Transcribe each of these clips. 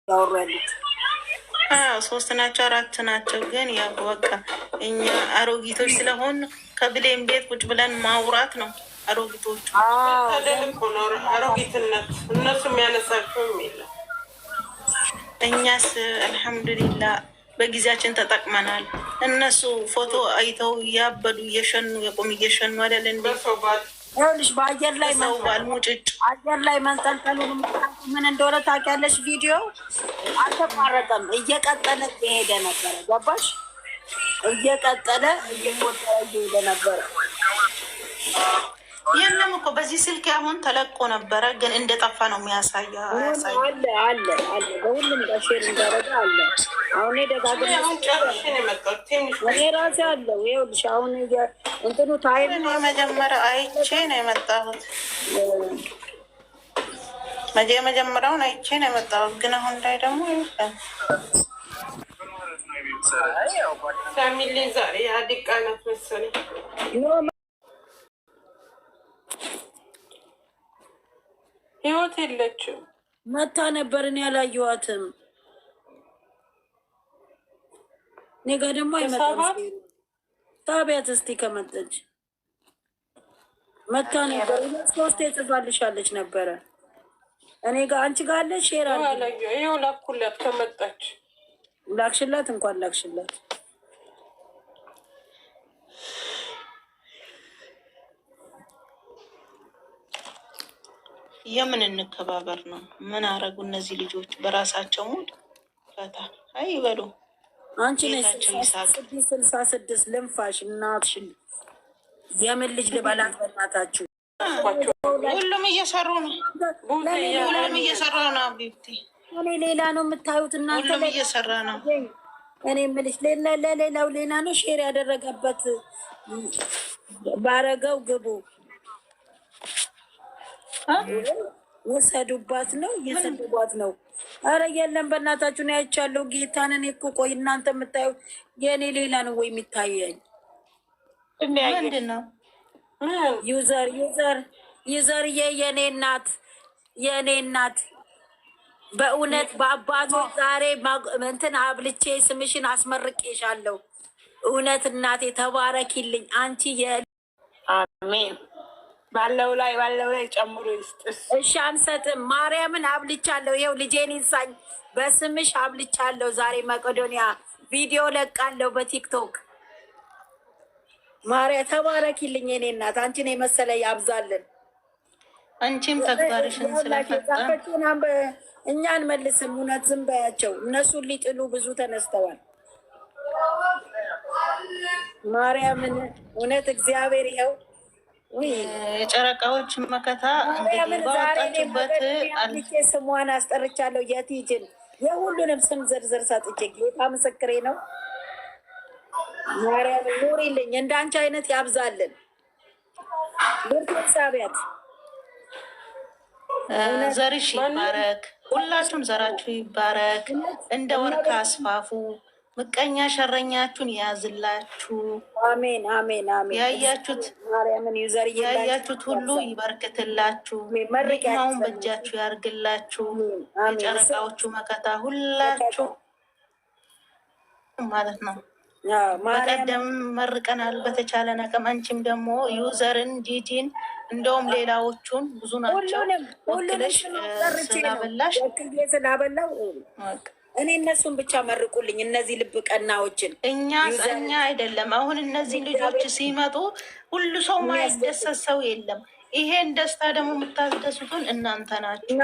ያወሩ ያሉት ሶስት ናቸው አራት ናቸው። ግን ያው በቃ እኛ አሮጊቶች ስለሆን ከብሌን ቤት ቁጭ ብለን ማውራት ነው። አሮጊቶቹ አሮጊትነት እነሱ የሚያነሳቸውም የለም። እኛስ አልሐምዱሊላ በጊዜያችን ተጠቅመናል። እነሱ ፎቶ አይተው እያበዱ እየሸኑ የቁም እየሸኑ አይደል እንዴ? ይኸውልሽ በአየር ላይ ሙጭጭ አየር ላይ መንጠልጠሉን ምን እንደሆነ ታውቂያለሽ? ቪዲዮ አልተቋረጠም፣ እየቀጠለ እየሄደ ነበረ። ገባሽ? እየቀጠለ እየቆጠረ እየሄደ ነበረ። የለም እኮ በዚህ ስልክ አሁን ተለቆ ነበረ፣ ግን እንደጠፋ ነው የሚያሳየው። አለ አለ አለ በሁሉም ጋር ሼር እንዳደረገ አለ። አሁን ደጋግሜ እኔ ራሴ አለው። ይኸውልሽ አሁን እንትኑ ታይም መጀመሪያ አይቼ ነው የመጣሁት። መጀመሪያውን አይቼ ነው የመጣሁት፣ ግን አሁን ላይ ደግሞ ይመስላል ፋሚሊ ዛሬ አዲቃ ናት መሰለኝ። ህይወት የለችም። መታ ነበር እኔ ያላየኋትም። እኔ ጋ ደግሞ አይመጣም። ታቢያት እስቲ ከመጠች መታ ነበር። ሶስት የጽፋልሻለች ነበረ እኔ ጋ። አንቺ ጋ አለ ሼር አለ። ይኸው ላኩላት ከመጣች። ላክሽላት? እንኳን ላክሽላት። የምን እንከባበር ነው? ምን አረጉ እነዚህ ልጆች? በራሳቸው ሙድ ፈታ አይበሉ። አንቺ ነሽ 66 ልንፋሽ እናትሽን የምን ልጅ ልበላት? በእናታችሁ ሁሉም እየሰሩ ነው። ሁሉም እየሰራ ነው። አቢብቲ እኔ ሌላ ነው የምታዩት እናንተ። ሁሉም እየሰራ ነው። እኔ የምልሽ ሌላው ሌላ ነው። ሼር ያደረገበት ባረገው ግቡ ወሰዱባት ነው እየሰዱባት ነው። አረ የለም በእናታችሁ ነው ያቻለው። ጌታን እኔ እኮ ቆይ እናንተ የምታዩት የእኔ ሌላ ነው ወይ የሚታየኝ? ምንድን ነው ዩዘር የኔ እናት በእውነት በአባቶች ዛሬ እንትን አብልቼ ስምሽን አስመርቄሻለሁ። እውነት እናቴ ተባረኪልኝ። አንቺ አሜን ባለው ላይ ጨምሮ ይስጥስ። እሺ አንሰጥም። ማርያምን አብልቻለሁ። ይኸው ልጄን ይንሳኝ በስምሽ አብልቻለሁ። ዛሬ መቄዶንያ ቪዲዮ ለቃለሁ በቲክቶክ። ማርያ ተባረኪልኝ የኔ እናት። አንቺን የመሰለ ያብዛልን። አንቺም ተግባርሽን ስለፈጸም እኛ አንመልስም። እውነት ዝም በያቸው። እነሱን ሊጥሉ ብዙ ተነስተዋል። ማርያምን እውነት እግዚአብሔር ይኸው የጨረቃዎች መከታ እንግዲህ ባወጣችበት ስሟን አስጠርቻለሁ። የቲጅን የሁሉንም ስም ዝርዝር ሰጥቼ ጌታ ምስክሬ ነው። ማርያም ኑሪልኝ፣ እንዳንቺ አይነት ያብዛልን። ሳቢያት ዘርሽ ይባረክ። ሁላችሁም ዘራችሁ ይባረክ። እንደ ወርቅ አስፋፉ። ምቀኛ ሸረኛችሁን የያዝላችሁ። አሜን አሜን አሜን። ያያችሁት ሁሉ ይበርክትላችሁ። ማንኛውም በእጃችሁ ያርግላችሁ። የጨረቃዎቹ መከታ ሁላችሁ ማለት ነው። በቀደም መርቀናል በተቻለን አቅም። አንቺም ደግሞ ዩዘርን ጂጂን እንደውም ሌላዎቹን ብዙ ናቸው ወክለሽ ስላበላሽ እኔ እነሱን ብቻ መርቁልኝ። እነዚህ ልብ ቀናዎችን እኛ አይደለም። አሁን እነዚህ ልጆች ሲመጡ ሁሉ ሰው ማይደሰት ሰው የለም። ይሄን ደስታ ደግሞ የምታስደስቱን እናንተ ናችሁ።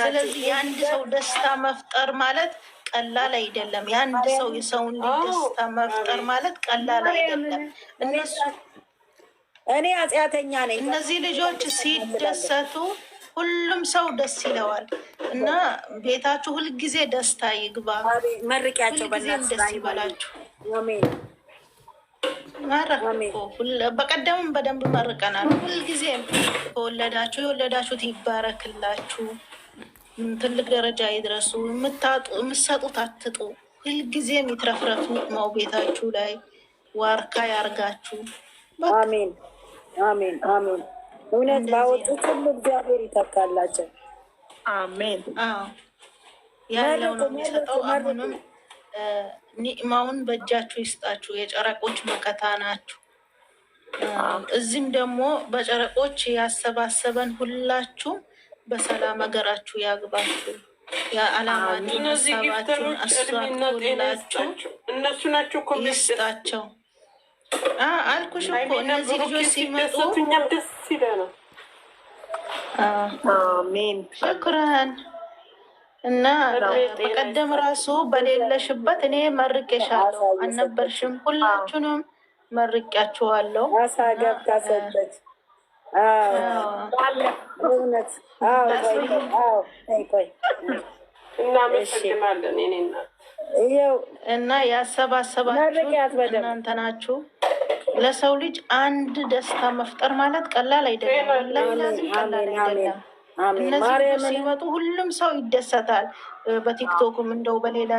ስለዚህ የአንድ ሰው ደስታ መፍጠር ማለት ቀላል አይደለም። የአንድ ሰው የሰውን ልጅ ደስታ መፍጠር ማለት ቀላል አይደለም። እኔ ኃጢአተኛ ነኝ። እነዚህ ልጆች ሲደሰቱ ሁሉም ሰው ደስ ይለዋል እና ቤታችሁ ሁልጊዜ ደስታ ይግባ። መርቂያቸው ደስ ይበላችሁ። በቀደምም በደንብ መርቀናል። ሁልጊዜም ከወለዳችሁ የወለዳችሁት ይባረክላችሁ፣ ትልቅ ደረጃ ይድረሱ፣ የምትሰጡት አትጡ፣ ሁልጊዜም ይትረፍረፍ ነው ቤታችሁ ላይ ዋርካ ያርጋችሁ። አሜን አሜን አሜን። እውነት ባወጡት ሁሉ እግዚአብሔር ይተካላቸው። አሜን። ያለው ነው የሚሰጠው። አሁንም ኒዕማውን በእጃችሁ ይስጣችሁ። የጨረቆች መከታ ናችሁ። እዚህም ደግሞ በጨረቆች ያሰባሰበን ሁላችሁም በሰላም ሀገራችሁ ያግባችሁ። የዓላማችሁን ሀሳባችሁን አሳክቶላችሁ እነሱ ናቸው እኮ ይስጣቸው። አልኩሽ እኮ እነዚህ ልጆች ሲመጡ ደስ ይለናል። አሜን ሽክረን እና በቀደም ራሱ በሌለሽበት እኔ መርቄሻለሁ። አልነበርሽም? ሁላችሁንም መርቄያችኋለሁ። አሳ ገብታ ሰጠች። እውነት ቆይ እናመሰግናለን። እኔ እና ያሰባሰባችሁ እናንተ ናችሁ። ለሰው ልጅ አንድ ደስታ መፍጠር ማለት ቀላል አይደለም። ለምናዝም ቀላል አይደለም። እነዚህ ልጆች ሲመጡ ሁሉም ሰው ይደሰታል። በቲክቶክም እንደው በሌላ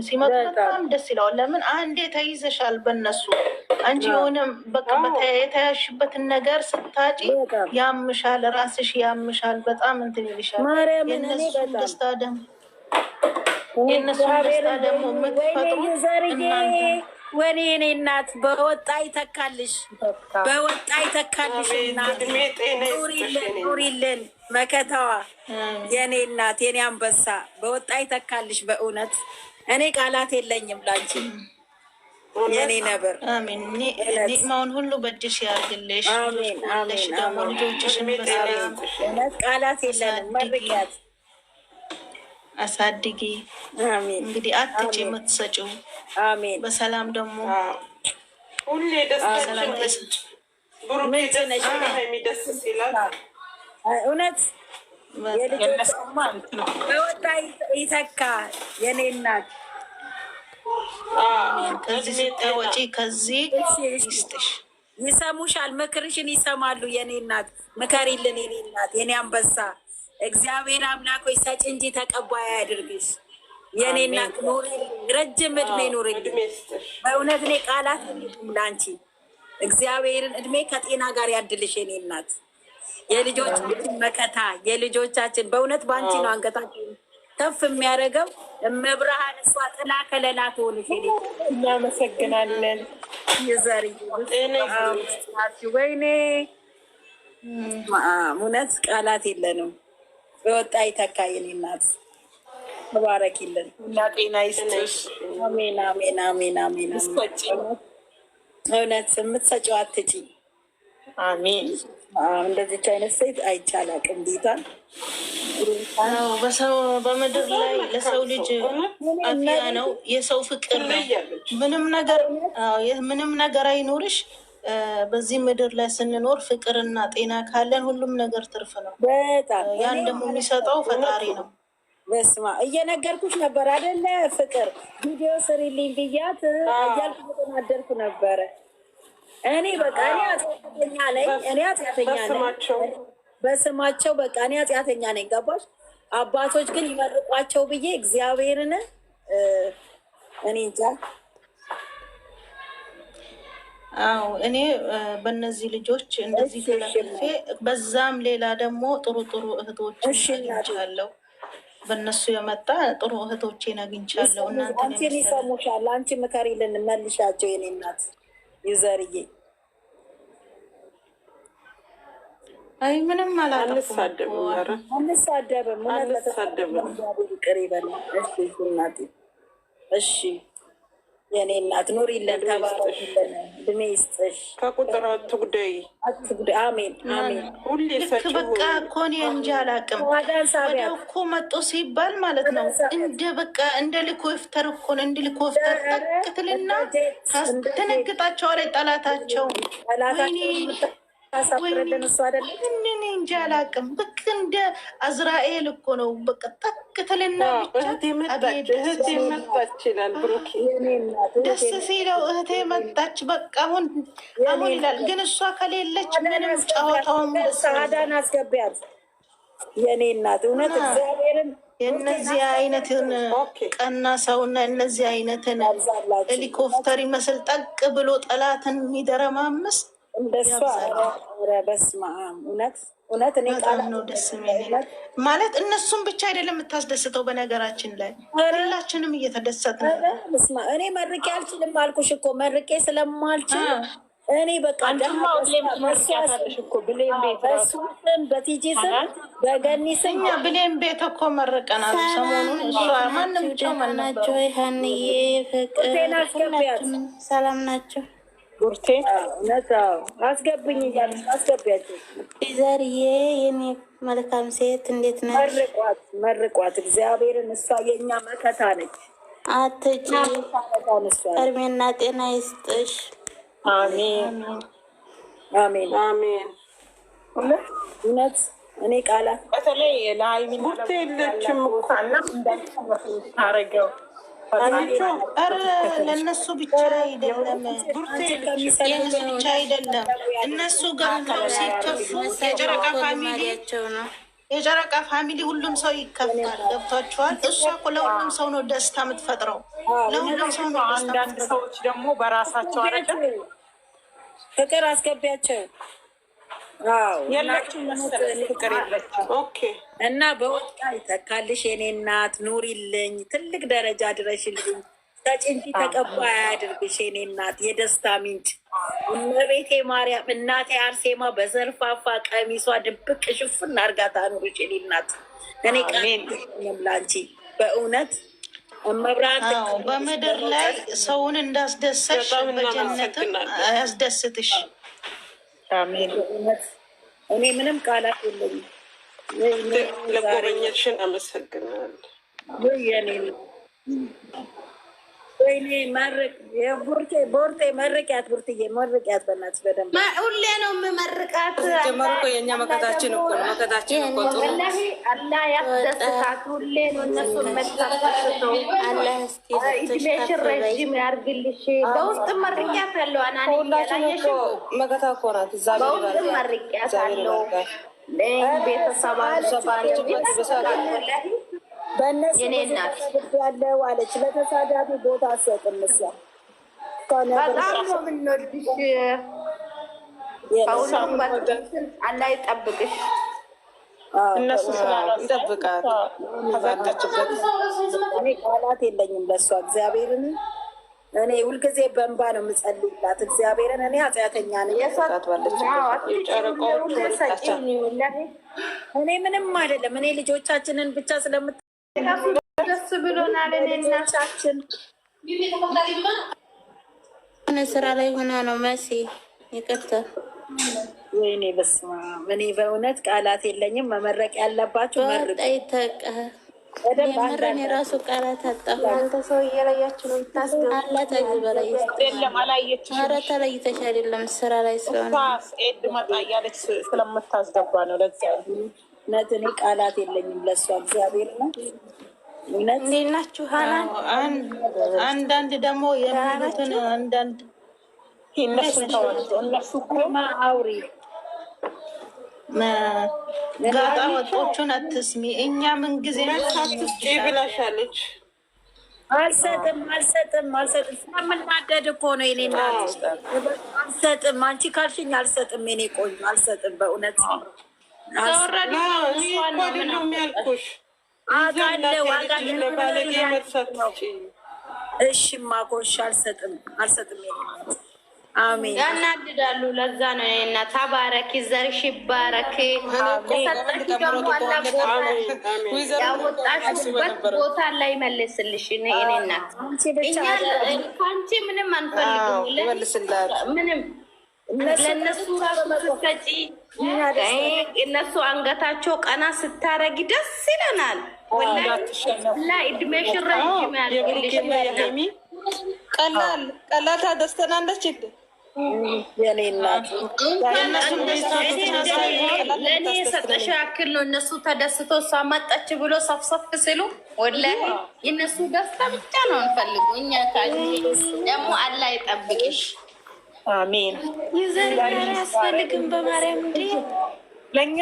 ሲመጡ በጣም ደስ ይለዋል። ለምን አንዴ ተይዘሻል በነሱ አንቺ የሆነ በቃ የተያሽበትን ነገር ስታጪ ያምሻል፣ ራስሽ ያምሻል፣ በጣም እንትን ይልሻል። የእነሱን ደስታ ደግሞ የምትፈጥሩት እናንተ ወኔ እኔ እናት በወጣ ይተካልሽ፣ በወጣ ይተካልሽ። እናት ኑሪልን መከታዋ የኔ እናት የኔ አንበሳ በወጣ ይተካልሽ። በእውነት እኔ ቃላት የለኝም ላንቺ የኔ ነበር። አሜን። ኒዕማውን ሁሉ በእጅሽ ያርግልሽ። አለሽ ደግሞ ልጆችሽን በሰላም ቃላት የለንም። መርቂያት አሳድጊ። እንግዲህ አትጭ የምትሰጪው አሜን። በሰላም ደግሞ ሁሌ ደስ እውነት የልጆች በወጣ ይተካ የኔ እናት። ከዚህ ስታወጪ ከዚህ ይስጥሽ። ይሰሙሻል፣ ምክርሽን ይሰማሉ የኔ እናት። ምከሪልን የኔ እናት የኔ አንበሳ። እግዚአብሔር አምላክ ሆይ ሰጭ እንጂ ተቀባይ አያድርግሽ የኔ እናት። ኑሪልኝ፣ ረጅም እድሜ ኑሪልኝ። በእውነት እኔ ቃላት ለአንቺ እግዚአብሔርን እድሜ ከጤና ጋር ያድልሽ የኔ እናት። የልጆቻችን መከታ የልጆቻችን በእውነት በአንቺ ነው አንገታችን ከፍ የሚያደርገው። እመብርሃን እሷ ጥላ ከለላ ትሆንሽ። እናመሰግናለን። የዘሪ ወይኔ እውነት ቃላት የለንም። በወጣ ይተካ የኔ እናት። ተባረኪልን እና ጤና ይስጥሽ። አሜን አሜን አሜን አሜን። እውነት የምትሰጪው አትጪ። አሜን። እንደዚች አይነት ሴት አይቻላቅም። ጌታን በምድር ላይ ለሰው ልጅ አፍያ ነው፣ የሰው ፍቅር ነው። ምንም ነገር አይኖርሽ። በዚህ ምድር ላይ ስንኖር ፍቅርና ጤና ካለን ሁሉም ነገር ትርፍ ነው። በጣም ያን ደግሞ የሚሰጠው ፈጣሪ ነው። በስማ እየነገርኩሽ ነበር አይደለ? ፍቅር ቪዲዮ ስሪልኝ ብያት እያልኩ ተናደርኩ ነበረ። እኔ በቃ እኔ አጥያተኛ ነኝ፣ እኔ አጥያተኛ ነኝ በስማቸው። በቃ እኔ አጥያተኛ ነኝ። ገባሽ? አባቶች ግን ይመርቋቸው ብዬ እግዚአብሔርን እኔ እንጃ። አዎ እኔ በእነዚህ ልጆች እንደዚህ ተለቅፌ በዛም ሌላ ደግሞ ጥሩ እህቶችን አግኝቻለሁ። በእነሱ የመጣ ጥሩ እህቶቼን አግኝቻለሁ። አንቺን ይሰሙሻል። አንቺ ምከሪልን መልሻቸው የኔ እናት ይዘርዬ። አይ ምንም አላጠፉም። አንሳደብም። ቅር ይበል። እሺ እናቴ፣ እሺ የኔ እናት ኑሪልን፣ ተባረኪልን፣ እድሜ ይስጥሽ። ከቁጥር አትጉደይ። አሜን አሜን። ልክ በቃ እኮ እኔ እንጂ አላውቅም። ወዲያው እኮ መጡ ሲባል ማለት ነው በቃ እንደ ሊኮፍተር እኮ ነው። እንደ ሊኮፍተር ጠቅትልና ታስደነግጣቸዋለች ጠላታቸው። ወይኔ እንጂ አላውቅም። በቃ እንደ አዝራኤል እኮ ነው። በቃ ጠቅትልና ደስ ሲለው እህቴ መጣች በቃ አሁን ይላል። ግን እሷ ከሌለች ምንም ጨዋታውን ሳዳን አስገቢያት የኔ እናት። እውነት እግዚአብሔርን የእነዚህ አይነትን ቀና ሰውና እነዚህ አይነትን ሄሊኮፕተር ይመስል ጠቅ ብሎ ጠላትን የሚደረማምስ እንደሷ። በስመ አብ እውነት እውነት እኔ በጣም ነው ደስ የሚል ማለት እነሱም ብቻ አይደለም የምታስደስተው። በነገራችን ላይ ሁላችንም እየተደሰትን ነው። እኔ መርቄ አልችልም አልኩሽ እኮ መርቄ ስለማልችል እኔ በቃ በሱስም በቲጂ ስም በገኒ ስም ብሌን ቤት እኮ መርቀናል ሰሞኑን። እሷ ማንም ጨመል ናቸው። ሀንዬ ፍቅር ሰላም ናቸው። ጉርቴ አስገብኝ እያለች አስገቢያቸው። ዘርዬ የኔ መልካም ሴት እንዴት ነች? መርቋት እግዚአብሔርን። እሷ የእኛ መከታ ነች። አትጪ እድሜና ጤና ይስጥሽ። አሜን አሜን አሜን። እውነት እኔ ቃላት በተለይ ለሀይሚ ጉርቴ የለችም እኮ ታረገው ለእነሱ ብቻ አይደለም፣ የእነሱ ብቻ አይደለም። እነሱ ገብተው ሲከፉ የጨረቃ ፋሚሊ ሁሉም ሰው ይከፋል። ገብቷቸዋል። እሷ እኮ ለሁሉም ሰው ነው ደስታ የምትፈጥረው። ለሁሉም ሰው ነው ደስታ። አንዳንድ ሰዎች ደግሞ በራሳቸው አረቀ ፍቅር አስገቢያቸው። የላችሁ መሰለኝ ፍቅር የለችም። ኦኬ እና በወጣ ይተካልሽ የኔ እናት፣ ኑሪልኝ፣ ትልቅ ደረጃ ድረሽልኝ፣ ተጭንቂ ተቀባይ አያድርግሽ የኔ እናት፣ የደስታ ምንጭ እመቤቴ ማርያም። እናቴ አርሴማ በዘርፋፋ ቀሚሷ ድብቅ ሽፍን አርጋታ ኑርሽ የኔ እናት። እኔ ቃልም ላንቺ በእውነት እመብራት በምድር ላይ ሰውን እንዳስደሰሽ በጀነት ያስደስትሽ። አሜን። እኔ ምንም ቃላት የለኝም። ለጎበኘሽን አመሰግናለሁ። ወይኔ መርቅ ቦርቴ መርቂያት፣ ቡርትዬ መርቂያት በእናትሽ በደንብ። ሁሌ ነው የምመርቃት። ጀመሩ እኮ የእኛ መከታችን እኮ ነው። መከታችን እኮ ጥሩ አላህ ያስደስታት። ሁሌ ነው እነሱ መታፈስተው። እድሜሽን ረዥም ያርግልሽ። በውስጥ መርቂያት አለው። አናንያላየሽ መከታ እኮ ናት። በውስጥ መርቂያት አለው። ቤተሰባን በእነሱ ያለው አለች። ለተሳዳቢ ቦታ አሰጥም። እሷ በጣም ነው የምንወድሽ። አላህ ይጠብቅሽ። እነሱ ይጠብቃት። ከዛችበት እኔ ቃላት የለኝም ለእሷ እግዚአብሔርን። እኔ ሁልጊዜ በእንባ ነው የምጸልይላት እግዚአብሔርን። እኔ ኃጢአተኛ ነኝ። እኔ ምንም አይደለም። እኔ ልጆቻችንን ብቻ ስለምት ደስ ብሎናል። እናቻችን ስራ ላይ ሆና ነው መሲ። ይቅርታ ወይኔ በስመ አብ። እኔ በእውነት ቃላት የለኝም። መመረቅ ያለባቸው መረን የራሱ ቃላት አጣሁ። አንተ ሰው እየለያችሁ ነው የምታስገቡ። አላት እዚህ በላይ ኧረ ተለይተሽ አይደለም ስራ ላይ ስለሆነ ኤድ መጣ እያለች ስለምታስገባ ነው። ለዚያ እውነት እኔ ቃላት የለኝም ለእሷ እግዚአብሔር ነው። እንዴት ናችሁ? አንዳንድ ደግሞ የሚሉትን አንዳንድ እነሱ ኮማ አውሪ ጋጣ ወጦቹን አትስሚ። እኛ ምን ጊዜ አትስጪ ብላሻለች። አልሰጥም ስለምናደድ እኮ ነው የኔ እናት። አልሰጥም አንቺ ካልሽኝ አልሰጥም የኔ ቆንጆ አልሰጥም። በእውነት የሚያልኩሽ አውቃለሁ። እሺ ማኮሽ አልሰጥም የኔ እናት። አሜን። ያናድዳሉ። ለዛ ነው እና ተባረኪ፣ ዘርሽ ይባረክ። የሰጠሽ ደግሞ ያወጣሽበት ቦታ ላይ መልስልሽ። እኔ እናት ከአንቺ ምንም አንፈልግም። ምንም ለእነሱ ስትሰጪ እነሱ አንገታቸው ቀና ስታረጊ ደስ ይለናል። ወላሂ እድሜሽን ረጅም ያድርግልሽ። ቀላል ታደስተናለች። የኔ እናት ለእኔ የሰጠሽ ያክል ነው። እነሱ ተደስቶ እሷ መጣች ብሎ ሰፍሰፍ ሲሉ ወላሂ የእነሱ ደስታ ብቻ ነው እንፈልጉ። እኛ ደግሞ አላህ ይጠብቅሽ። አሜን። ይዘር ያስፈልግም በማርያም እንዴ ለእኛ